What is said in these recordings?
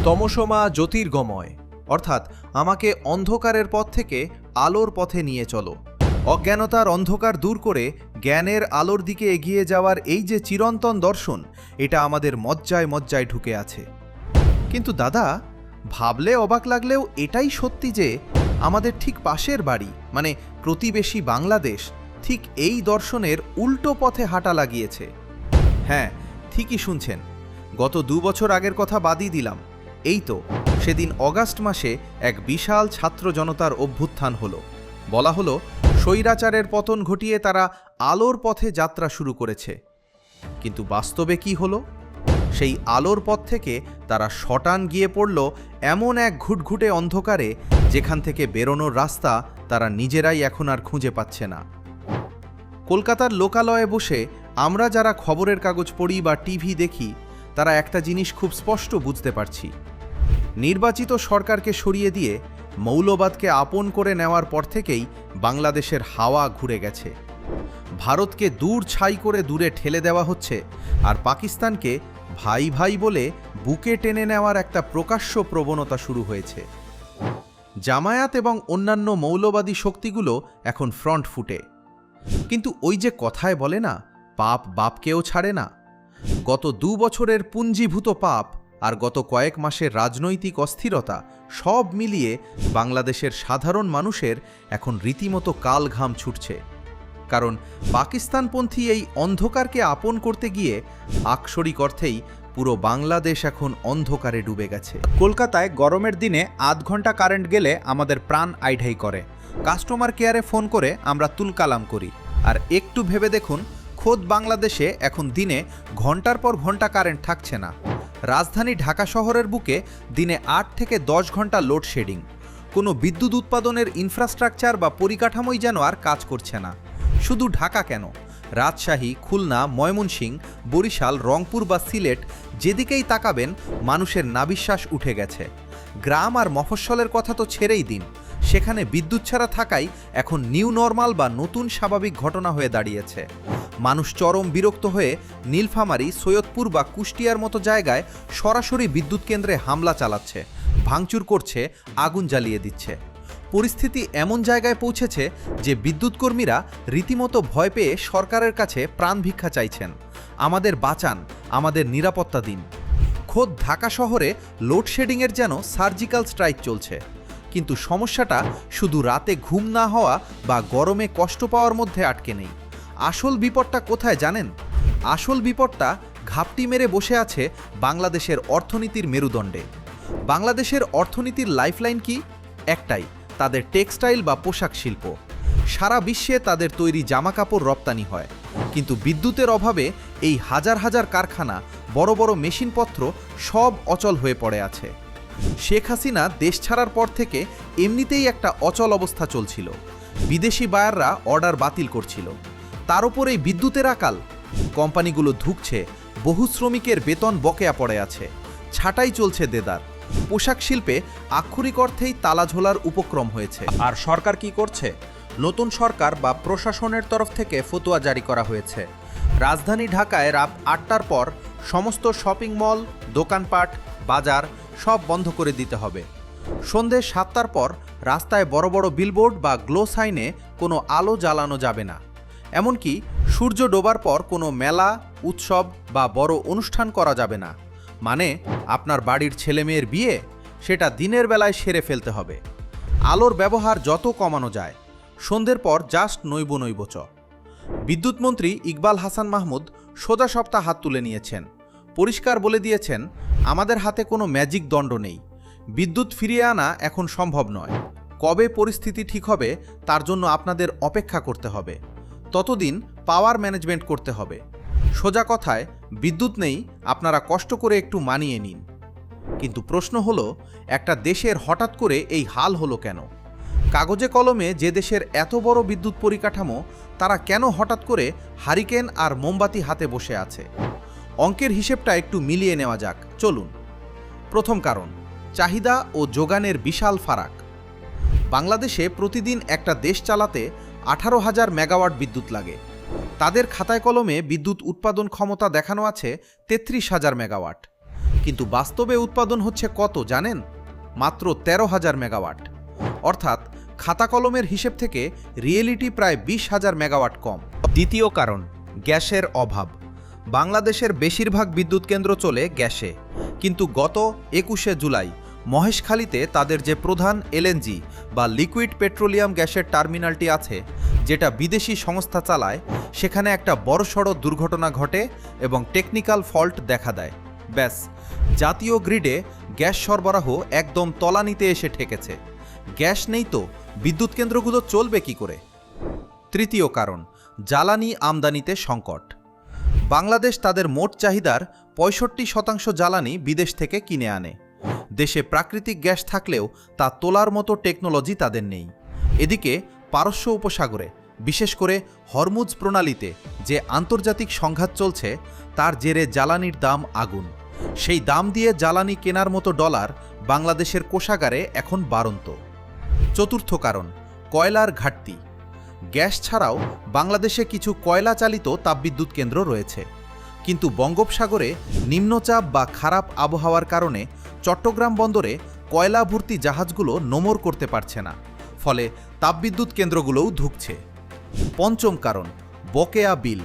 তমসমা জ্যোতির্গময়, অর্থাৎ আমাকে অন্ধকারের পথ থেকে আলোর পথে নিয়ে চলো। অজ্ঞানতার অন্ধকার দূর করে জ্ঞানের আলোর দিকে এগিয়ে যাওয়ার এই যে চিরন্তন দর্শন, এটা আমাদের মজ্জায় মজ্জায় ঢুকে আছে। কিন্তু দাদা, ভাবলে অবাক লাগলেও এটাই সত্যি যে আমাদের ঠিক পাশের বাড়ি, মানে প্রতিবেশী বাংলাদেশ, ঠিক এই দর্শনের উল্টো পথে হাঁটা লাগিয়েছে। হ্যাঁ, ঠিকই শুনছেন। গত 2 বছর আগের কথা বাদই দিলাম, এই তো সেদিন অগাস্ট মাসে এক বিশাল ছাত্র জনতার অভ্যুত্থান হলো। বলা হলো স্বৈরাচারের পতন ঘটিয়ে তারা আলোর পথে যাত্রা শুরু করেছে। কিন্তু বাস্তবে কি হলো? সেই আলোর পথ থেকে তারা শটান গিয়ে পড়ল এমন এক ঘুটঘুটে অন্ধকারে, যেখান থেকে বেরোনোর রাস্তা তারা নিজেরাই এখন আর খুঁজে পাচ্ছে না। কলকাতার লোকালয়ে বসে আমরা যারা খবরের কাগজ পড়ি বা টিভি দেখি, তারা একটা জিনিস খুব স্পষ্ট বুঝতে পারছি। নির্বাচিত সরকারকে সরিয়ে দিয়ে মৌলবাদকে আপন করে নেওয়ার পর থেকেই বাংলাদেশের হাওয়া ঘুরে গেছে। ভারতকে দূর ছাই করে দূরে ঠেলে দেওয়া হচ্ছে, আর পাকিস্তানকে ভাই ভাই বলে বুকে টেনে নেওয়ার একটা প্রকাশ্য প্রবণতা শুরু হয়েছে। জামায়াত এবং অন্যান্য মৌলবাদী শক্তিগুলো এখন ফ্রন্ট ফুটে। কিন্তু ওই যে কথায় বলে না, পাপ বাপকেও ছাড়ে না। গত 2 বছরের পুঞ্জীভূত পাপ আর গত কয়েক মাসের রাজনৈতিক অস্থিরতা সব মিলিয়ে বাংলাদেশের সাধারণ মানুষের এখন রীতিমতো কাল ঘাম ছুটছে। কারণ পাকিস্তানপন্থী এই অন্ধকারকে আপন করতে গিয়ে আক্ষরিক অর্থেই পুরো বাংলাদেশ এখন অন্ধকারে ডুবে গেছে। কলকাতায় গরমের দিনে আধ ঘন্টা কারেন্ট গেলে আমাদের প্রাণ আইঢাই করে। কাস্টমার কেয়ারে ফোন করে আমরা তুলকালাম করি। আর একটু ভেবে দেখুন, খোদ বাংলাদেশে এখন দিনে ঘন্টার পর ঘন্টা কারেন্ট থাকছে না। রাজধানী ঢাকা শহরের বুকে দিনে 8 থেকে 10 ঘন্টা লোডশেডিং। কোনো বিদ্যুৎ উৎপাদনের ইনফ্রাস্ট্রাকচার বা পরিকাঠামোই যেন আর কাজ করছে না। শুধু ঢাকা কেন, রাজশাহী, খুলনা, ময়মনসিংহ, বরিশাল, রংপুর বা সিলেট, যেদিকেই তাকাবেন মানুষের নাবিশ্বাস উঠে গেছে। গ্রাম আর মফস্বলের কথা তো ছেড়েই দিন, সেখানে বিদ্যুৎ ছাড়া থাকাই এখন নিউ নর্মাল বা নতুন স্বাভাবিক ঘটনা হয়ে দাঁড়িয়েছে। মানুষ চরম বিরক্ত হয়ে নীলফামারী, সৈয়দপুর বা কুষ্টিয়ার মতো জায়গায় সরাসরি বিদ্যুৎ কেন্দ্রে হামলা চালাচ্ছে, ভাঙচুর করছে, আগুন জ্বালিয়ে দিচ্ছে। পরিস্থিতি এমন জায়গায় পৌঁছেছে যে বিদ্যুৎ কর্মীরা রীতিমতো ভয় পেয়ে সরকারের কাছে প্রাণ ভিক্ষা চাইছেন, আমাদের বাঁচান, আমাদের নিরাপত্তা দিন। খোদ ঢাকা শহরে লোডশেডিংয়ের যেন সার্জিক্যাল স্ট্রাইক চলছে। কিন্তু সমস্যাটা শুধু রাতে ঘুম না হওয়া বা গরমে কষ্ট পাওয়ার মধ্যে আটকে নেই। আসল বিপদটা কোথায় জানেন? আসল বিপদটা ঘাপটি মেরে বসে আছে বাংলাদেশের অর্থনীতির মেরুদণ্ডে। বাংলাদেশের অর্থনীতির লাইফলাইন কি? একটাই, তাদের টেক্সটাইল বা পোশাক শিল্প। সারা বিশ্বে তাদের তৈরি জামাকাপড় রপ্তানি হয়। কিন্তু বিদ্যুতের অভাবে এই হাজার হাজার কারখানা, বড় বড় মেশিনপত্র সব অচল হয়ে পড়ে আছে। শেখ হাসিনা দেশ ছাড়ার পর থেকে এমনিতেই একটা অচল অবস্থা চলছিল। বিদেশি বায়াররা অর্ডার বাতিল করছিল, তার উপর এই বিদ্যুতের আকাল। কোম্পানিগুলো ধুঁকছে, বহু শ্রমিকের বেতন বকেয়া পড়ে আছে, ছাঁটাই চলছে দেদার। পোশাক শিল্পে আক্ষরিক অর্থেই তালাঝোলার উপক্রম হয়েছে। আর সরকার কি করছে? নতুন সরকার বা প্রশাসনের তরফ থেকে ফতোয়া জারি করা হয়েছে। রাজধানী ঢাকায় রাত 8টার পর সমস্ত শপিং মল, দোকানপাট, বাজার সব বন্ধ করে দিতে হবে। সন্ধে 7টার পর রাস্তায় বড় বড় বিলবোর্ড বা গ্লো সাইনে কোনো আলো জ্বালানো যাবে না। এমনকি সূর্য ডোবার পর কোনো মেলা, উৎসব বা বড় অনুষ্ঠান করা যাবে না। মানে আপনার বাড়ির ছেলেমেয়ের বিয়ে, সেটা দিনের বেলায় সেরে ফেলতে হবে। আলোর ব্যবহার যত কমানো যায়। সন্ধ্যের পর জাস্ট নৈব চ। বিদ্যুৎমন্ত্রী ইকবাল হাসান মাহমুদ সোজা সপ্তাহ হাত তুলে নিয়েছেন, পরিষ্কার বলে দিয়েছেন, আমাদের হাতে কোনো ম্যাজিক দণ্ড নেই। বিদ্যুৎ ফিরিয়ে আনা এখন সম্ভব নয়। কবে পরিস্থিতি ঠিক হবে তার জন্য আপনাদের অপেক্ষা করতে হবে। ততদিন পাওয়ার ম্যানেজমেন্ট করতে হবে। সোজা কথায়, বিদ্যুৎ নেই, আপনারা কষ্ট করে একটু মানিয়ে নিন। কিন্তু প্রশ্ন হলো, একটা দেশের হঠাৎ করে এই হাল হলো কেন? কাগজে কলমে যে দেশের এত বড় বিদ্যুৎ পরিকাঠামো, তারা কেন হঠাৎ করে হারিকেন আর মোমবাতি হাতে বসে আছে? অঙ্কের হিসেবটা একটু মিলিয়ে নেওয়া যাক, চলুন। প্রথম কারণ, চাহিদা ও যোগানের বিশাল ফারাক। বাংলাদেশে প্রতিদিন একটা দেশ চালাতে 18,000 মেগাওয়াট বিদ্যুৎ লাগে। তাদের খাতায় কলমে বিদ্যুৎ উৎপাদন ক্ষমতা দেখানো আছে 33,000 মেগাওয়াট। কিন্তু বাস্তবে উৎপাদন হচ্ছে কত জানেন? মাত্র 13,000 মেগাওয়াট। অর্থাৎ খাতা কলমের হিসেব থেকে রিয়েলিটি প্রায় 20,000 মেগাওয়াট কম। দ্বিতীয় কারণ, গ্যাসের অভাব। বাংলাদেশের বেশিরভাগ বিদ্যুৎ কেন্দ্র চলে গ্যাসে, কিন্তু গত 21শে জুলাই মহেশখালীতে তাদের যে প্রধান এলএনজি বা লিকুইড পেট্রোলিয়াম গ্যাসের টার্মিনালটি আছে, যেটা বিদেশি সংস্থা চালায়, সেখানে একটা বড়সড় দুর্ঘটনা ঘটে এবং টেকনিক্যাল ফল্ট দেখা দেয়। ব্যাস, জাতীয় গ্রিডে গ্যাস সরবরাহ একদম তলানিতে এসে ঠেকেছে। গ্যাস নেই তো বিদ্যুৎ কেন্দ্রগুলো চলবে কি করে? তৃতীয় কারণ, জ্বালানি আমদানিতে সংকট। বাংলাদেশ তাদের মোট চাহিদার 65% জ্বালানি বিদেশ থেকে কিনে আনে। দেশে প্রাকৃতিক গ্যাস থাকলেও তা তোলার মতো টেকনোলজি তাদের নেই। এদিকে পারস্য উপসাগরে, বিশেষ করে হরমুজ প্রণালীতে যে আন্তর্জাতিক সংঘাত চলছে, তার জেরে জ্বালানির দাম আগুন। সেই দাম দিয়ে জ্বালানি কেনার মতো ডলার বাংলাদেশের কোষাগারে এখন বাড়ন্ত। চতুর্থ কারণ, কয়লার ঘাটতি। গ্যাস ছাড়াও বাংলাদেশে কিছু কয়লা চালিত তাপবিদ্যুৎ কেন্দ্র রয়েছে, কিন্তু বঙ্গোপসাগরে নিম্নচাপ বা খারাপ আবহাওয়ার কারণে চট্টগ্রাম বন্দরে কয়লা ভর্তি জাহাজগুলো নোঙর করতে পারছে না, ফলে তাপবিদ্যুৎ কেন্দ্রগুলোও ধুঁকছে। পঞ্চম কারণ, বকেয়া বিল।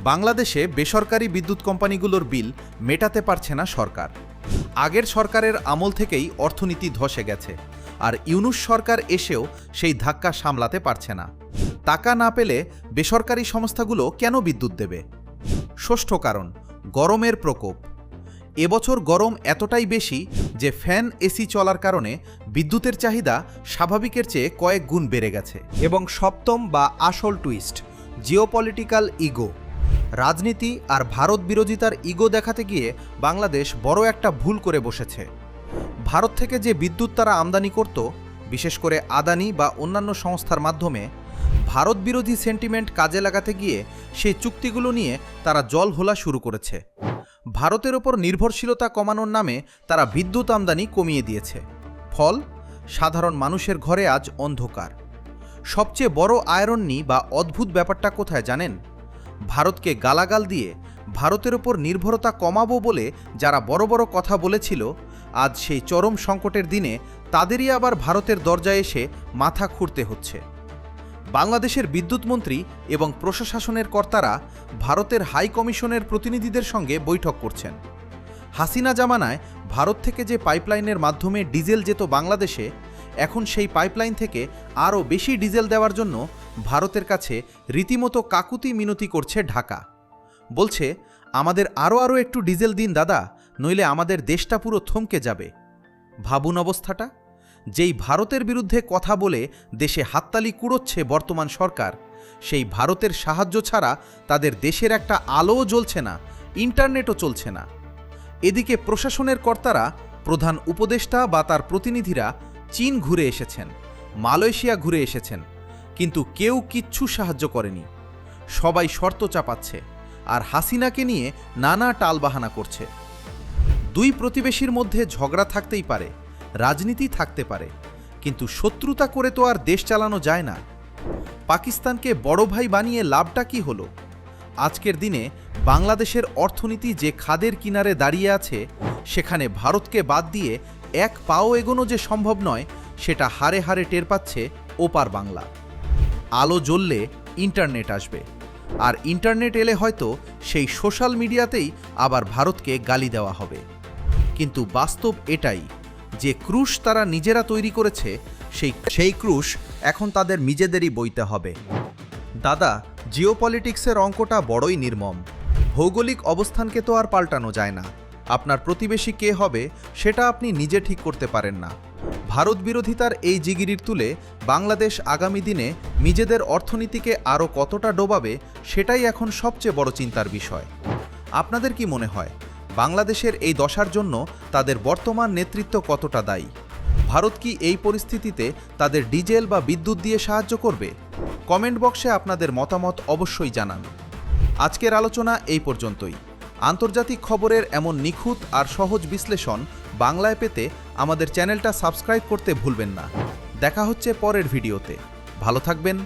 বাংলাদেশে বেসরকারি বিদ্যুৎ কোম্পানিগুলোর বিল মেটাতে পারছে না সরকার। আগের সরকারের আমল থেকেই অর্থনীতি ধসে গেছে, আর ইউনূস সরকার এসেও সেই ধাক্কা সামলাতে পারছে না। টাকা না পেলে বেসরকারি সংস্থাগুলো কেন বিদ্যুৎ দেবে? ষষ্ঠ কারণ, গরমের প্রকোপ। এবছর গরম এতটাই বেশি যে ফ্যান এসি চলার কারণে বিদ্যুতের চাহিদা স্বাভাবিকের চেয়ে কয়েক গুণ বেড়ে গেছে। এবং সপ্তম বা আসল টুইস্ট, জিওপলিটিক্যাল ইগো। রাজনীতি আর ভারত বিরোধিতার ইগো দেখাতে গিয়ে বাংলাদেশ বড় একটা ভুল করে বসেছে। ভারত থেকে যে বিদ্যুৎ তারা আমদানি করত, বিশেষ করে আদানি বা অন্যান্য সংস্থার মাধ্যমে, ভারত বিরোধী সেন্টিমেন্ট কাজে লাগাতে গিয়ে সেই চুক্তিগুলো নিয়ে তারা জল ঘোলা শুরু করেছে। ভারতের ওপর নির্ভরশীলতা কমানোর নামে তারা বিদ্যুৎ আমদানি কমিয়ে দিয়েছে। ফল, সাধারণ মানুষের ঘরে আজ অন্ধকার। সবচেয়ে বড় আয়রনি বা অদ্ভুত ব্যাপারটা কোথায় জানেন? ভারতকে গালাগাল দিয়ে ভারতের ওপর নির্ভরতা কমাবো বলে যারা বড় বড় কথা বলেছিল, আজ সেই চরম সংকটের দিনে তাদেরই আবার ভারতের দরজায় এসে মাথা খুঁড়তে হচ্ছে। বাংলাদেশের বিদ্যুৎ মন্ত্রী এবং প্রশাসনের কর্তারা ভারতের হাই কমিশনের প্রতিনিধিদের সঙ্গে বৈঠক করছেন। হাসিনা জামানায় ভারত থেকে যে পাইপলাইনের মাধ্যমে ডিজেল যেত বাংলাদেশে, এখন সেই পাইপলাইন থেকে আরও বেশি ডিজেল দেওয়ার জন্য ভারতের কাছে রীতিমতো কাকুতি মিনতি করছে ঢাকা। বলছে, আমাদের আরও একটু ডিজেল দিন দাদা, নইলে আমাদের দেশটা পুরো থমকে যাবে। ভাবুন অবস্থাটা। যেই ভারতের বিরুদ্ধে কথা বলে দেশে হাততালি কুড়োচ্ছে বর্তমান সরকার, সেই ভারতের সাহায্য ছাড়া তাদের দেশের একটা আলোও জ্বলছে না, ইন্টারনেটও চলছে না। এদিকে প্রশাসনের কর্তারা, প্রধান উপদেষ্টা বা তার প্রতিনিধিরা চীন ঘুরে এসেছেন, মালয়েশিয়া ঘুরে এসেছেন, কিন্তু কেউ কিচ্ছু সাহায্য করেনি। সবাই শর্ত চাপাচ্ছে আর হাসিনাকে নিয়ে নানা টালবাহানা করছে। দুই প্রতিবেশীর মধ্যে ঝগড়া থাকতেই পারে, রাজনীতি থাকতে পারে, কিন্তু শত্রুতা করে তো আর দেশ চালানো যায় না। পাকিস্তানকে বড় ভাই বানিয়ে লাভটা কি হলো? আজকের দিনে বাংলাদেশের অর্থনীতি যে খাদের কিনারে দাঁড়িয়ে আছে, সেখানে ভারতকে বাদ দিয়ে এক পাও এগোনো যে সম্ভব নয়, সেটা হারে হারে টের পাচ্ছে ওপার বাংলা। আলো জ্বললে ইন্টারনেট আসবে, আর ইন্টারনেট এলে হয়তো সেই সোশ্যাল মিডিয়াতেই আবার ভারতকে গালি দেওয়া হবে। কিন্তু বাস্তব এটাই যে ক্রুশ তারা নিজেরা তৈরি করেছে, সেই ক্রুশ এখন তাদের নিজেদেরই বইতে হবে। দাদা, জিওপলিটিক্সের অঙ্কটা বড়ই নির্মম। ভৌগোলিক অবস্থানকে তো আর পাল্টানো যায় না। আপনার প্রতিবেশী কে হবে সেটা আপনি নিজে ঠিক করতে পারেন না। ভারত বিরোধিতার এই জিগিরির তুলে বাংলাদেশ আগামী দিনে নিজেদের অর্থনীতিকে আরও কতটা ডোবাবে, সেটাই এখন সবচেয়ে বড় চিন্তার বিষয়। আপনাদের কি মনে হয় বাংলাদেশের এই দশার জন্য তাদের বর্তমান নেতৃত্ব কতটা দায়ী? ভারত কি এই পরিস্থিতিতে তাদের ডিজেল বা বিদ্যুৎ দিয়ে সাহায্য করবে? কমেন্ট বক্সে আপনাদের মতামত অবশ্যই জানান। আজকের আলোচনা এই পর্যন্তই। আন্তর্জাতিক খবরের এমন নিখুঁত আর সহজ বিশ্লেষণ বাংলায় পেতে আমাদের চ্যানেলটা সাবস্ক্রাইব করতে ভুলবেন না। দেখা হচ্ছে পরের ভিডিওতে। ভালো থাকবেন,